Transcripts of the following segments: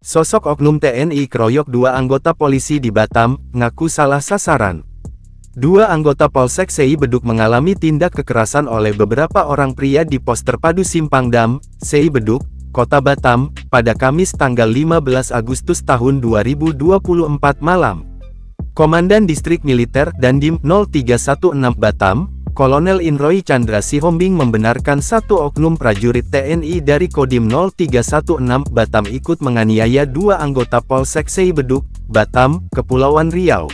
Sosok oknum TNI keroyok dua anggota polisi di Batam, ngaku salah sasaran. Dua anggota Polsek SEI Beduk mengalami tindak kekerasan oleh beberapa orang pria di pos terpadu Simpang Dam, SEI Beduk, Kota Batam, pada Kamis tanggal 15 Agustus tahun 2024 malam. Komandan Distrik Militer Dandim 0316 Batam, Kolonel Inroy Chandra Sihombing membenarkan satu oknum prajurit TNI dari Kodim 0316 Batam ikut menganiaya dua anggota Polsek SEI Beduk, Batam, Kepulauan Riau.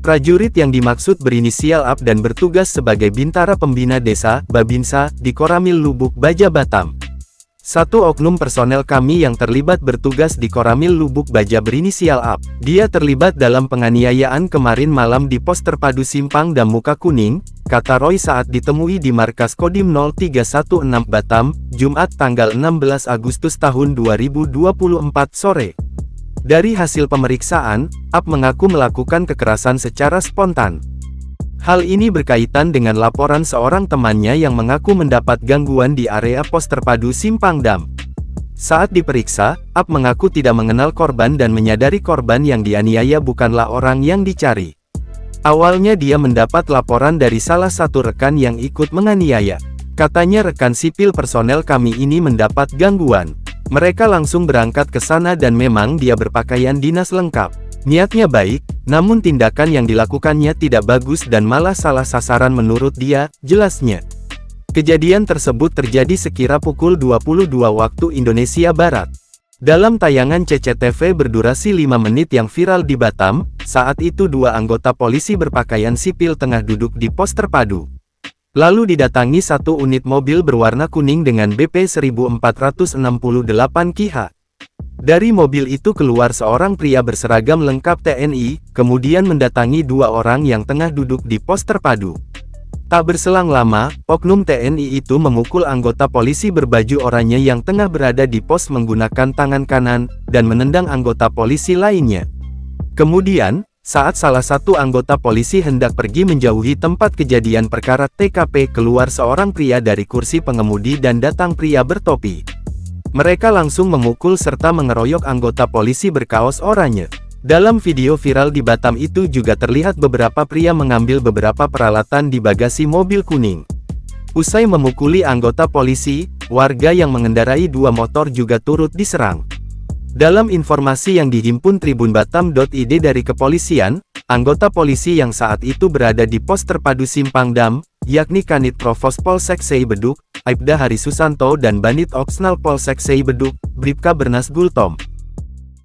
Prajurit yang dimaksud berinisial AP dan bertugas sebagai Bintara Pembina Desa, Babinsa, di Koramil Lubuk Baja Batam. Satu oknum personel kami yang terlibat bertugas di Koramil Lubuk Baja berinisial AP. Dia terlibat dalam penganiayaan kemarin malam di pos terpadu Simpang Dam Muka Kuning, kata Roy saat ditemui di markas Kodim 0316 Batam, Jumat tanggal 16 Agustus tahun 2024 sore. Dari hasil pemeriksaan, AP mengaku melakukan kekerasan secara spontan. Hal ini berkaitan dengan laporan seorang temannya yang mengaku mendapat gangguan di area pos terpadu Simpang Dam. Saat diperiksa, AP mengaku tidak mengenal korban dan menyadari korban yang dianiaya bukanlah orang yang dicari. Awalnya dia mendapat laporan dari salah satu rekan yang ikut menganiaya. Katanya rekan sipil personel kami ini mendapat gangguan. Mereka langsung berangkat ke sana dan memang dia berpakaian dinas lengkap. Niatnya baik, namun tindakan yang dilakukannya tidak bagus dan malah salah sasaran menurut dia, jelasnya. Kejadian tersebut terjadi sekira pukul 22 waktu Indonesia Barat. Dalam tayangan CCTV berdurasi 5 menit yang viral di Batam, saat itu dua anggota polisi berpakaian sipil tengah duduk di pos terpadu. Lalu didatangi satu unit mobil berwarna kuning dengan BP 1468 KH. Dari mobil itu keluar seorang pria berseragam lengkap TNI, kemudian mendatangi dua orang yang tengah duduk di pos terpadu. Tak berselang lama, oknum TNI itu memukul anggota polisi berbaju oranye yang tengah berada di pos menggunakan tangan kanan, dan menendang anggota polisi lainnya. Kemudian, saat salah satu anggota polisi hendak pergi menjauhi tempat kejadian perkara TKP, keluar seorang pria dari kursi pengemudi dan datang pria bertopi. Mereka langsung memukul serta mengeroyok anggota polisi berkaos oranye. Dalam video viral di Batam itu juga terlihat beberapa pria mengambil beberapa peralatan di bagasi mobil kuning. Usai memukuli anggota polisi, warga yang mengendarai dua motor juga turut diserang. Dalam informasi yang dihimpun tribunbatam.id dari kepolisian, anggota polisi yang saat itu berada di pos terpadu Simpang Dam, yakni Kanit Provos Polsek SEI Beduk, Aibda Hari Susanto dan Banit Oksnal Polsek SEI Beduk, Bribka Bernas Gultom.